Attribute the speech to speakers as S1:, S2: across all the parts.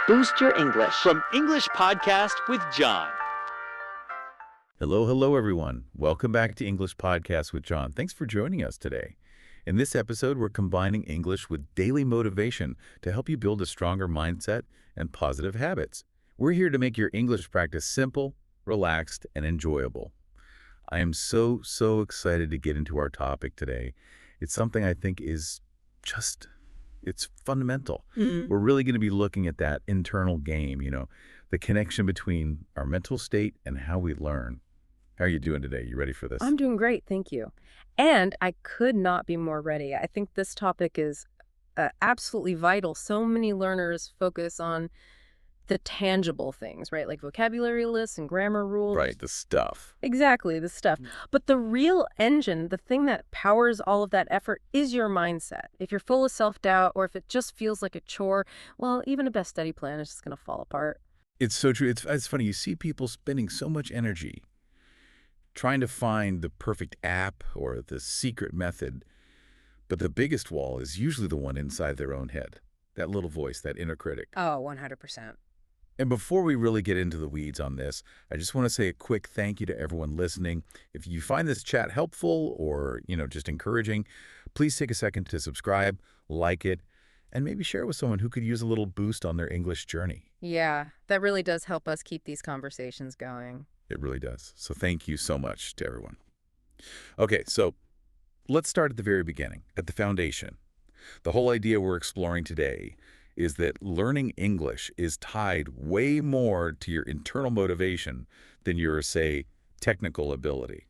S1: Boost Your English.
S2: From English Podcast with John.
S3: Hello, everyone. Welcome back to English Podcast with John. Thanks for joining us today. In this episode, we're combining English with daily motivation to help you build a stronger mindset and positive habits. We're here to make your English practice simple, relaxed, and enjoyable. I am so excited to get into our topic today. It's something I think is it's fundamental. We're really going to be looking at that internal game, the connection between our mental state and how we learn. How are you doing today? You ready for this?
S4: I'm doing great, thank you. And I could not be more ready. I think this topic is absolutely vital. So many learners focus on the tangible things, right? Like vocabulary lists and grammar rules.
S3: Right, the stuff.
S4: Exactly, the stuff. But the real engine, the thing that powers all of that effort is your mindset. If you're full of self-doubt or if it just feels like a chore, well, even a best study plan is just going to fall apart.
S3: It's so true. It's funny. You see people spending so much energy trying to find the perfect app or the secret method, but the biggest wall is usually the one inside their own head. That little voice, that inner critic.
S4: Oh, 100%.
S3: And before we really get into the weeds on this, I just want to say a quick thank you to everyone listening. If you find this chat helpful or, just encouraging, please take a second to subscribe, like it, and maybe share it with someone who could use a little boost on their English journey.
S4: Yeah, that really does help us keep these conversations going.
S3: It really does. So thank you so much to everyone. Okay, so let's start at the very beginning, at the foundation. The whole idea we're exploring today is that learning English is tied way more to your internal motivation than your, say, technical ability.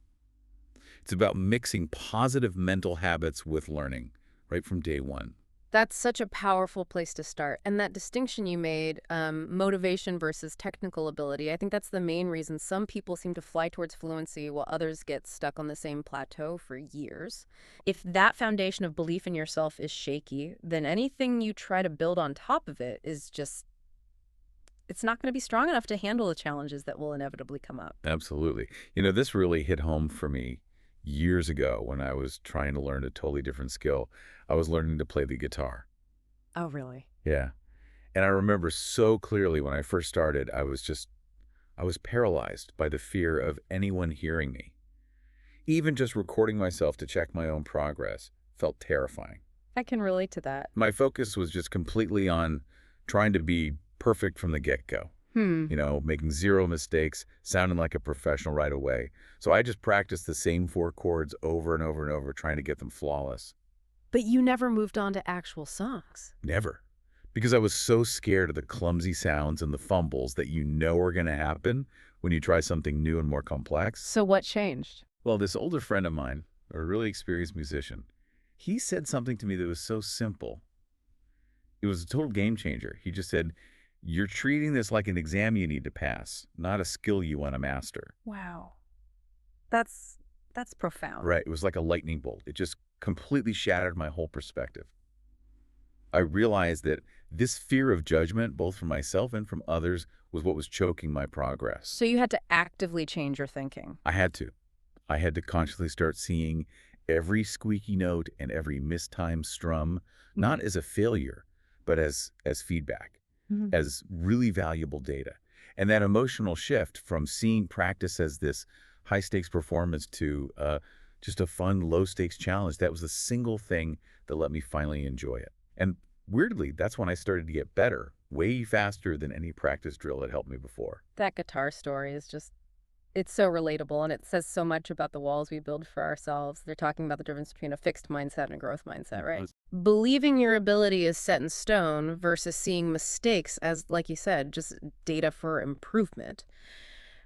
S3: It's about mixing positive mental habits with learning right from day one.
S4: That's such a powerful place to start. And that distinction you made, motivation versus technical ability, I think that's the main reason some people seem to fly towards fluency while others get stuck on the same plateau for years. If that foundation of belief in yourself is shaky, then anything you try to build on top of it is it's not going to be strong enough to handle the challenges that will inevitably come up.
S3: Absolutely. This really hit home for me years ago when I was trying to learn a totally different skill. I was learning to play the guitar.
S4: Oh, really?
S3: Yeah. And I remember so clearly when I first started, I was paralyzed by the fear of anyone hearing me. Even just recording myself to check my own progress felt terrifying.
S4: I can relate to that.
S3: My focus was just completely on trying to be perfect from the get-go. Making zero mistakes, sounding like a professional right away. So I just practiced the same 4 chords over and over and over, trying to get them flawless.
S4: But you never moved on to actual songs.
S3: Never. Because I was so scared of the clumsy sounds and the fumbles that are going to happen when you try something new and more complex.
S4: So what changed?
S3: Well, this older friend of mine, a really experienced musician, he said something to me that was so simple. It was a total game changer. He just said, "You're treating this like an exam you need to pass, not a skill you want to master."
S4: Wow. That's profound.
S3: Right. It was like a lightning bolt. It just completely shattered my whole perspective. I realized that this fear of judgment, both from myself and from others, was what was choking my progress.
S4: So you had to actively change your thinking.
S3: I had to. I had to consciously start seeing every squeaky note and every mistimed strum, not as a failure, but as feedback, as really valuable data. And that emotional shift from seeing practice as this high-stakes performance to just a fun, low-stakes challenge, that was the single thing that let me finally enjoy it. And weirdly, that's when I started to get better, way faster than any practice drill had helped me before.
S4: That guitar story is it's so relatable, and it says so much about the walls we build for ourselves. They're talking about the difference between a fixed mindset and a growth mindset, right? Believing your ability is set in stone versus seeing mistakes as, like you said, just data for improvement.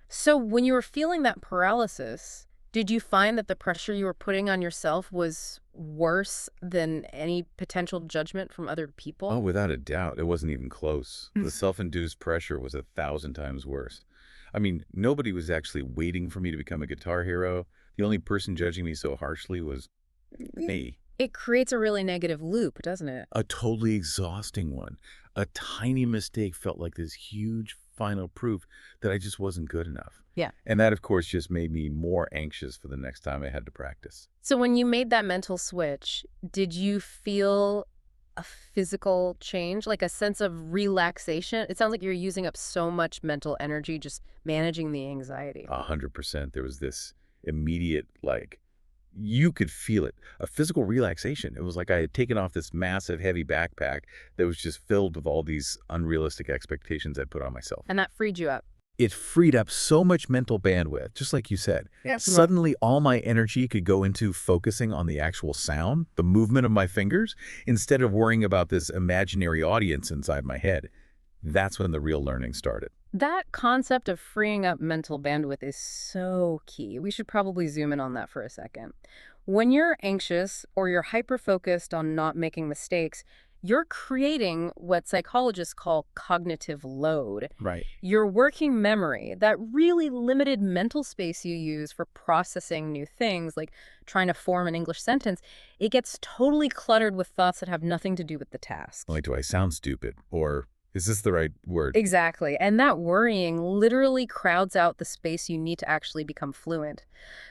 S4: So when you were feeling that paralysis, did you find that the pressure you were putting on yourself was worse than any potential judgment from other people?
S3: Oh, without a doubt. It wasn't even close. The self-induced pressure was 1,000 times worse. I mean, nobody was actually waiting for me to become a guitar hero. The only person judging me so harshly was me.
S4: It creates a really negative loop, doesn't it?
S3: A totally exhausting one. A tiny mistake felt like this huge final proof that I just wasn't good enough.
S4: Yeah.
S3: And that, of course, just made me more anxious for the next time I had to practice.
S4: So when you made that mental switch, did you feel a physical change, like a sense of relaxation? It sounds like you're using up so much mental energy just managing the anxiety.
S3: 100%. There was this immediate, like, you could feel it, a physical relaxation. It was like I had taken off this massive, heavy backpack that was just filled with all these unrealistic expectations I'd put on myself.
S4: And that freed you up.
S3: It freed up so much mental bandwidth, just like you said. Yeah. Suddenly, all my energy could go into focusing on the actual sound, the movement of my fingers, instead of worrying about this imaginary audience inside my head. That's when the real learning started.
S4: That concept of freeing up mental bandwidth is so key. We should probably zoom in on that for a second. When you're anxious or you're hyper-focused on not making mistakes, you're creating what psychologists call cognitive load.
S3: Right.
S4: Your working memory, that really limited mental space you use for processing new things, like trying to form an English sentence, it gets totally cluttered with thoughts that have nothing to do with the task.
S3: Like, do I sound stupid? Or is this the right word?
S4: Exactly. And that worrying literally crowds out the space you need to actually become fluent.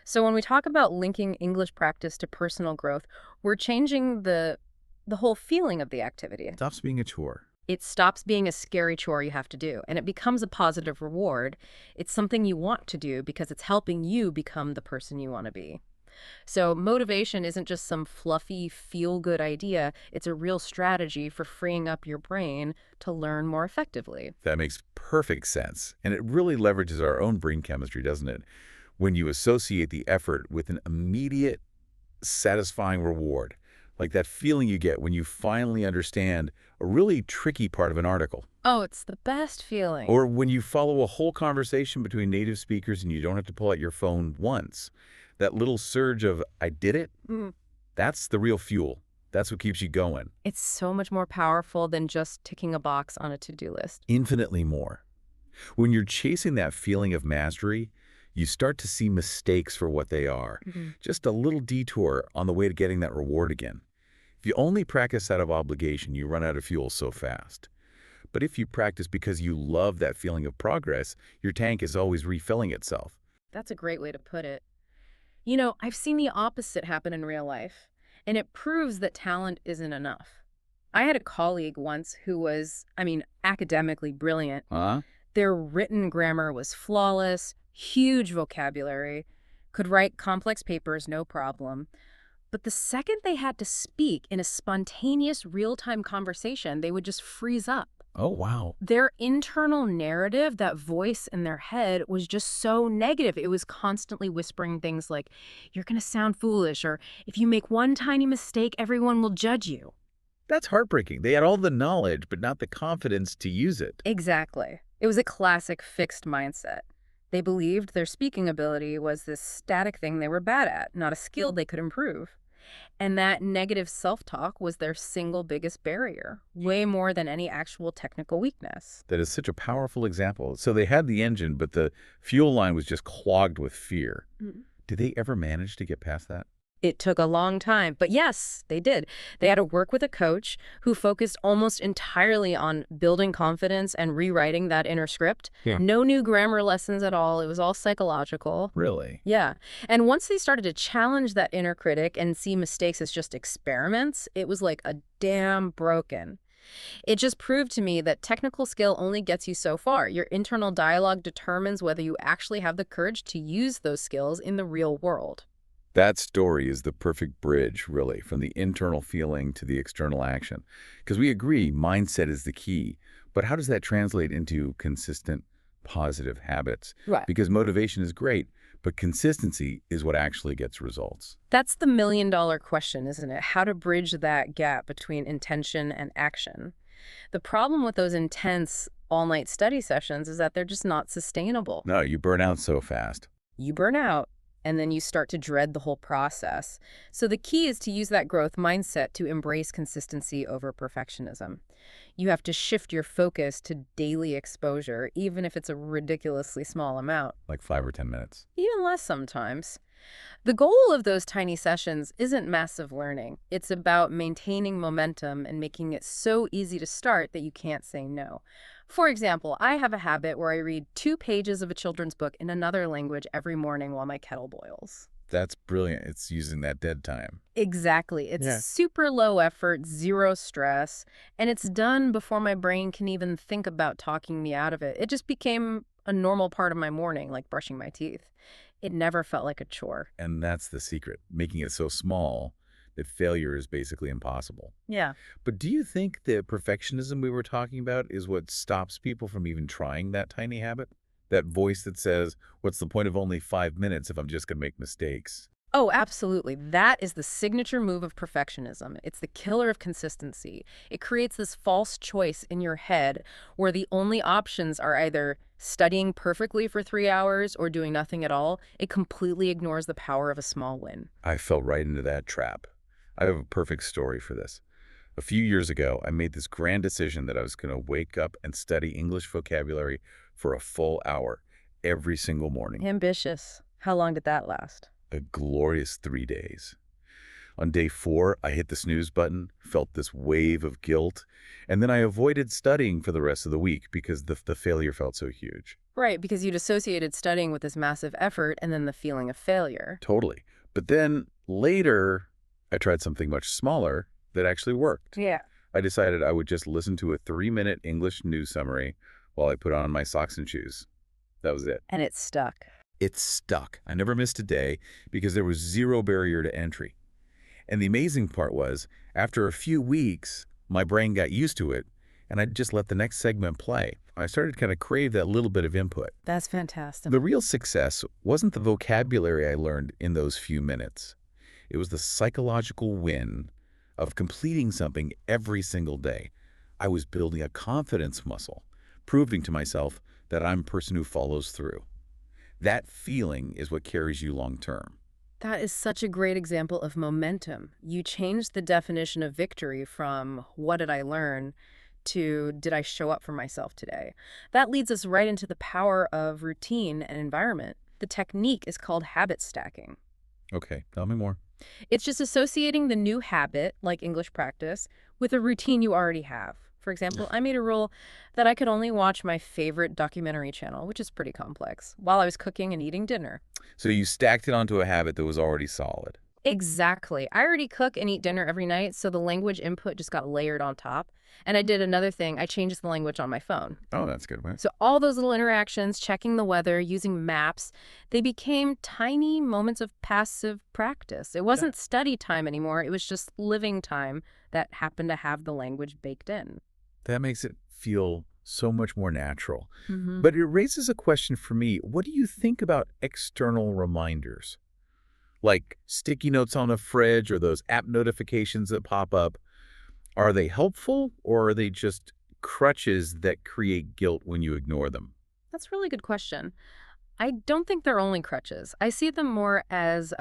S4: So when we talk about linking English practice to personal growth, we're changing the whole feeling of the activity.
S3: It stops being a chore.
S4: It stops being a scary chore you have to do, and it becomes a positive reward. It's something you want to do because it's helping you become the person you want to be. So motivation isn't just some fluffy, feel-good idea. It's a real strategy for freeing up your brain to learn more effectively.
S3: That makes perfect sense. And it really leverages our own brain chemistry, doesn't it? When you associate the effort with an immediate, satisfying reward, like that feeling you get when you finally understand a really tricky part of an article.
S4: Oh, it's the best feeling.
S3: Or when you follow a whole conversation between native speakers and you don't have to pull out your phone once. That little surge of, I did it, that's the real fuel. That's what keeps you going.
S4: It's so much more powerful than just ticking a box on a to-do list.
S3: Infinitely more. When you're chasing that feeling of mastery, you start to see mistakes for what they are. Just a little detour on the way to getting that reward again. If you only practice out of obligation, you run out of fuel so fast. But if you practice because you love that feeling of progress, your tank is always refilling itself.
S4: That's a great way to put it. You know, I've seen the opposite happen in real life, and it proves that talent isn't enough. I had a colleague once who was, academically brilliant. Their written grammar was flawless, huge vocabulary, could write complex papers no problem. But the second they had to speak in a spontaneous, real-time conversation, they would just freeze up.
S3: Oh, wow.
S4: Their internal narrative, that voice in their head, was just so negative. It was constantly whispering things like, you're going to sound foolish, or if you make one tiny mistake, everyone will judge you.
S3: That's heartbreaking. They had all the knowledge, but not the confidence to use it.
S4: Exactly. It was a classic fixed mindset. They believed their speaking ability was this static thing they were bad at, not a skill they could improve. And that negative self-talk was their single biggest barrier, way more than any actual technical weakness.
S3: That is such a powerful example. So they had the engine, but the fuel line was just clogged with fear. Did they ever manage to get past that?
S4: It took a long time, but yes, they did. They had to work with a coach who focused almost entirely on building confidence and rewriting that inner script. No new grammar lessons at all. It was all psychological.
S3: Really?
S4: Yeah. And once they started to challenge that inner critic and see mistakes as just experiments, it was like a dam broken. It just proved to me that technical skill only gets you so far. Your internal dialogue determines whether you actually have the courage to use those skills in the real world.
S3: That story is the perfect bridge, really, from the internal feeling to the external action. Because we agree mindset is the key. But how does that translate into consistent, positive habits?
S4: Right.
S3: Because motivation is great, but consistency is what actually gets results.
S4: That's the million-dollar question, isn't it? How to bridge that gap between intention and action. The problem with those intense all-night study sessions is that they're just not sustainable.
S3: No, you burn out so fast.
S4: You burn out, and then you start to dread the whole process. So the key is to use that growth mindset to embrace consistency over perfectionism. You have to shift your focus to daily exposure, even if it's a ridiculously small amount.
S3: Like 5 or 10 minutes.
S4: Even less sometimes. The goal of those tiny sessions isn't massive learning. It's about maintaining momentum and making it so easy to start that you can't say no. For example, I have a habit where I read 2 pages of a children's book in another language every morning while my kettle boils.
S3: That's brilliant. It's using that dead time.
S4: Exactly. It's
S1: Yeah.
S4: super low effort, zero stress, and it's done before my brain can even think about talking me out of it. It just became a normal part of my morning, like brushing my teeth. It never felt like a chore.
S3: And that's the secret, making it so small that failure is basically impossible.
S4: Yeah.
S3: But do you think the perfectionism we were talking about is what stops people from even trying that tiny habit? That voice that says, what's the point of only 5 minutes if I'm just going to make mistakes?
S4: Oh, absolutely. That is the signature move of perfectionism. It's the killer of consistency. It creates this false choice in your head where the only options are either studying perfectly for 3 hours or doing nothing at all. It completely ignores the power of a small win.
S3: I fell right into that trap. I have a perfect story for this. A few years ago, I made this grand decision that I was going to wake up and study English vocabulary for a full hour every single morning.
S4: Ambitious. How long did that last?
S3: A glorious 3 days. On day 4, I hit the snooze button, felt this wave of guilt, and then I avoided studying for the rest of the week because the failure felt so huge.
S4: Right, because you'd associated studying with this massive effort and then the feeling of failure.
S3: Totally. But then later, I tried something much smaller that actually worked.
S4: Yeah.
S3: I decided I would just listen to a 3-minute English news summary while I put on my socks and shoes. That was it.
S4: And it stuck.
S3: It stuck. I never missed a day because there was zero barrier to entry. And the amazing part was, after a few weeks, my brain got used to it, and I just let the next segment play. I started to kind of crave that little bit of input.
S4: That's fantastic.
S3: The real success wasn't the vocabulary I learned in those few minutes. It was the psychological win of completing something every single day. I was building a confidence muscle, proving to myself that I'm a person who follows through. That feeling is what carries you long term.
S4: That is such a great example of momentum. You changed the definition of victory from what did I learn to did I show up for myself today? That leads us right into the power of routine and environment. The technique is called habit stacking.
S3: Okay, tell me more.
S4: It's just associating the new habit, like English practice, with a routine you already have. For example, I made a rule that I could only watch my favorite documentary channel, which is pretty complex, while I was cooking and eating dinner.
S3: So you stacked it onto a habit that was already solid.
S4: Exactly. I already cook and eat dinner every night, so the language input just got layered on top. And I did another thing. I changed the language on my phone.
S3: Oh, that's good. Right?
S4: So all those little interactions, checking the weather, using maps, they became tiny moments of passive practice. It wasn't study time anymore. It was just living time that happened to have the language baked in.
S3: That makes it feel so much more natural.
S4: Mm-hmm.
S3: But it raises a question for me. What do you think about external reminders? Like sticky notes on a fridge or those app notifications that pop up. Are they helpful or are they just crutches that create guilt when you ignore them?
S4: That's a really good question. I don't think they're only crutches. I see them more as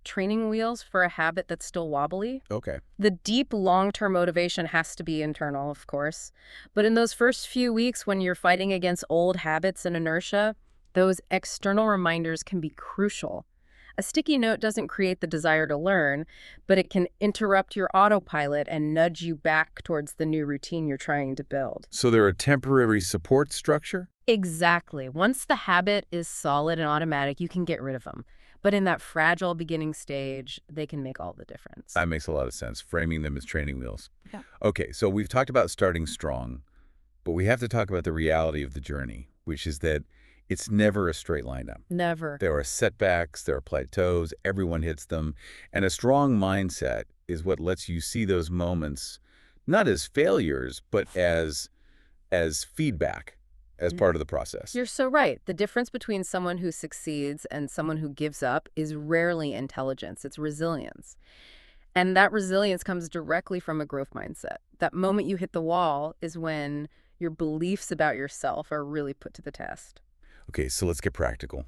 S4: training wheels for a habit that's still wobbly.
S3: Okay.
S4: The deep long-term motivation has to be internal, of course. But in those first few weeks when you're fighting against old habits and inertia, those external reminders can be crucial. A sticky note doesn't create the desire to learn, but it can interrupt your autopilot and nudge you back towards the new routine you're trying to build.
S3: So they're a temporary support structure?
S4: Exactly. Once the habit is solid and automatic, you can get rid of them. But in that fragile beginning stage, they can make all the difference.
S3: That makes a lot of sense, framing them as training wheels.
S4: Yeah.
S3: Okay, so we've talked about starting strong, but we have to talk about the reality of the journey, which is that it's never a straight line up.
S4: Never.
S3: There are setbacks, there are plateaus, everyone hits them, and a strong mindset is what lets you see those moments not as failures, but as feedback, as part of the process.
S4: You're so right. The difference between someone who succeeds and someone who gives up is rarely intelligence. It's resilience. And that resilience comes directly from a growth mindset. That moment you hit the wall is when your beliefs about yourself are really put to the test.
S3: Okay, so let's get practical.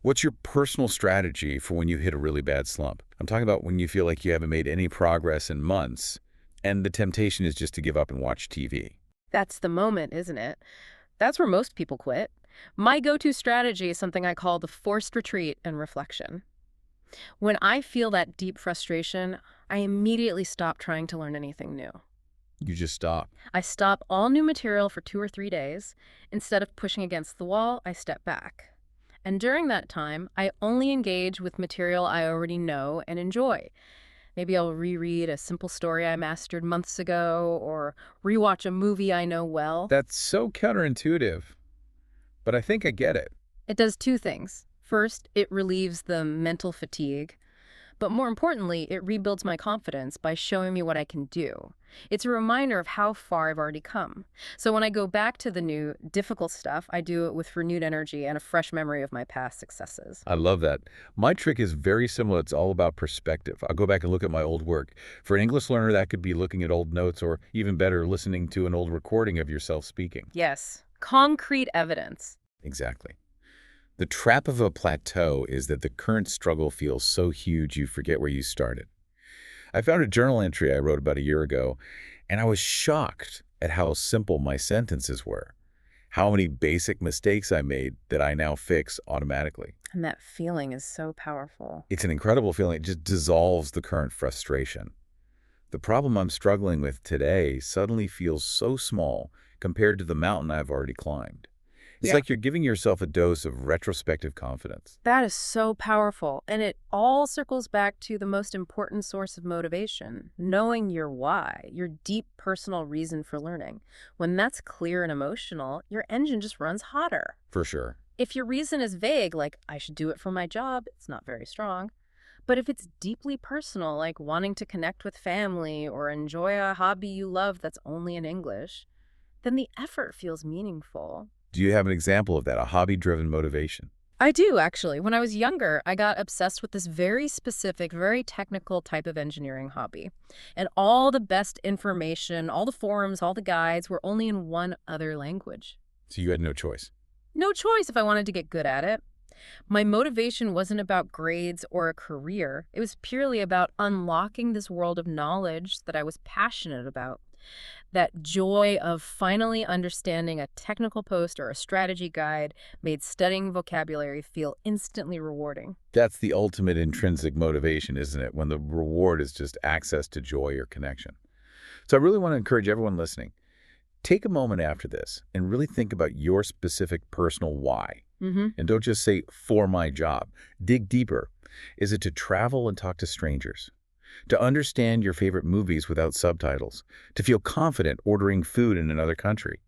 S3: What's your personal strategy for when you hit a really bad slump? I'm talking about when you feel like you haven't made any progress in months, and the temptation is just to give up and watch TV.
S4: That's the moment, isn't it? That's where most people quit. My go-to strategy is something I call the forced retreat and reflection. When I feel that deep frustration, I immediately stop trying to learn anything new.
S3: You just stop.
S4: I stop all new material for 2 or 3 days. Instead of pushing against the wall, I step back. And during that time, I only engage with material I already know and enjoy. Maybe I'll reread a simple story I mastered months ago or rewatch a movie I know well.
S3: That's so counterintuitive, but I think I get it.
S4: It does two things. First, it relieves the mental fatigue. But more importantly, it rebuilds my confidence by showing me what I can do. It's a reminder of how far I've already come. So when I go back to the new, difficult stuff, I do it with renewed energy and a fresh memory of my past successes.
S3: I love that. My trick is very similar. It's all about perspective. I'll go back and look at my old work. For an English learner, that could be looking at old notes or even better, listening to an old recording of yourself speaking.
S4: Yes, concrete evidence.
S3: Exactly. The trap of a plateau is that the current struggle feels so huge you forget where you started. I found a journal entry I wrote about a year ago, and I was shocked at how simple my sentences were, how many basic mistakes I made that I now fix automatically.
S4: And that feeling is so powerful.
S3: It's an incredible feeling. It just dissolves the current frustration. The problem I'm struggling with today suddenly feels so small compared to the mountain I've already climbed. It's like you're giving yourself a dose of retrospective confidence.
S4: That is so powerful. And it all circles back to the most important source of motivation, knowing your why, your deep personal reason for learning. When that's clear and emotional, your engine just runs hotter.
S3: For sure.
S4: If your reason is vague, like, I should do it for my job, it's not very strong. But if it's deeply personal, like wanting to connect with family or enjoy a hobby you love that's only in English, then the effort feels meaningful.
S3: Do you have an example of that, a hobby-driven motivation?
S4: I do, actually. When I was younger, I got obsessed with this very specific, very technical type of engineering hobby. And all the best information, all the forums, all the guides were only in one other language.
S3: So you had no choice.
S4: No choice if I wanted to get good at it. My motivation wasn't about grades or a career. It was purely about unlocking this world of knowledge that I was passionate about. That joy of finally understanding a technical post or a strategy guide made studying vocabulary feel instantly rewarding.
S3: That's the ultimate intrinsic motivation, isn't it? When the reward is just access to joy or connection. So I really want to encourage everyone listening. Take a moment after this and really think about your specific personal why. And don't just say, for my job. Dig deeper. Is it to travel and talk to strangers? To understand your favorite movies without subtitles? To feel confident ordering food in another country?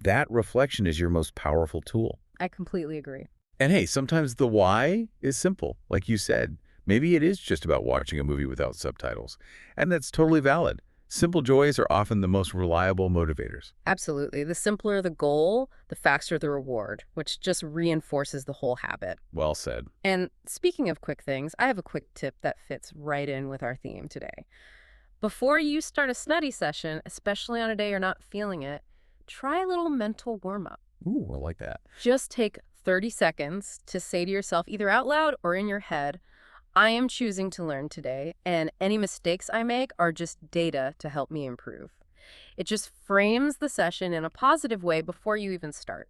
S3: That reflection is your most powerful tool.
S4: I completely agree.
S3: And hey, sometimes the why is simple. Like you said, maybe it is just about watching a movie without subtitles. And that's totally valid. Simple joys are often the most reliable motivators.
S4: Absolutely. The simpler the goal, the faster the reward, which just reinforces the whole habit.
S3: Well said.
S4: And speaking of quick things, I have a quick tip that fits right in with our theme today. Before you start a study session, especially on a day you're not feeling it, try a little mental warm-up.
S3: Ooh, I like that.
S4: Just take 30 seconds to say to yourself, either out loud or in your head, I am choosing to learn today, and any mistakes I make are just data to help me improve. It just frames the session in a positive way before you even start.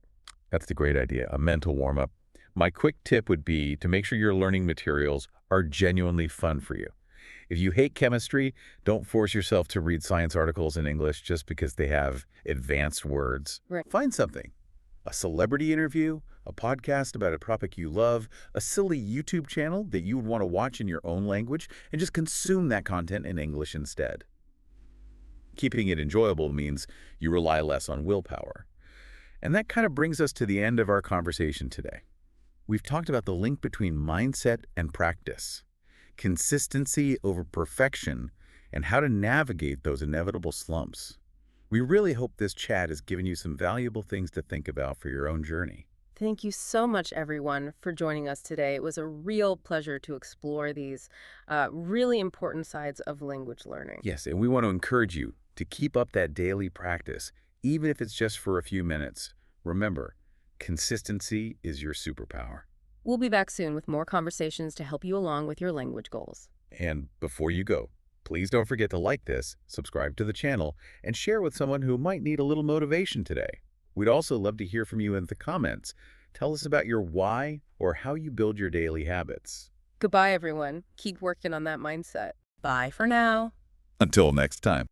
S3: That's a great idea, a mental warm-up. My quick tip would be to make sure your learning materials are genuinely fun for you. If you hate chemistry, don't force yourself to read science articles in English just because they have advanced words.
S4: Right.
S3: Find something. A celebrity interview, a podcast about a topic you love, a silly YouTube channel that you would want to watch in your own language, and just consume that content in English instead. Keeping it enjoyable means you rely less on willpower. And that kind of brings us to the end of our conversation today. We've talked about the link between mindset and practice, consistency over perfection, and how to navigate those inevitable slumps. We really hope this chat has given you some valuable things to think about for your own journey.
S4: Thank you so much, everyone, for joining us today. It was a real pleasure to explore these really important sides of language learning.
S3: Yes, and we want to encourage you to keep up that daily practice, even if it's just for a few minutes. Remember, consistency is your superpower.
S4: We'll be back soon with more conversations to help you along with your language goals.
S3: And before you go, please don't forget to like this, subscribe to the channel, and share with someone who might need a little motivation today. We'd also love to hear from you in the comments. Tell us about your why or how you build your daily habits.
S4: Goodbye, everyone. Keep working on that mindset. Bye for now.
S3: Until next time.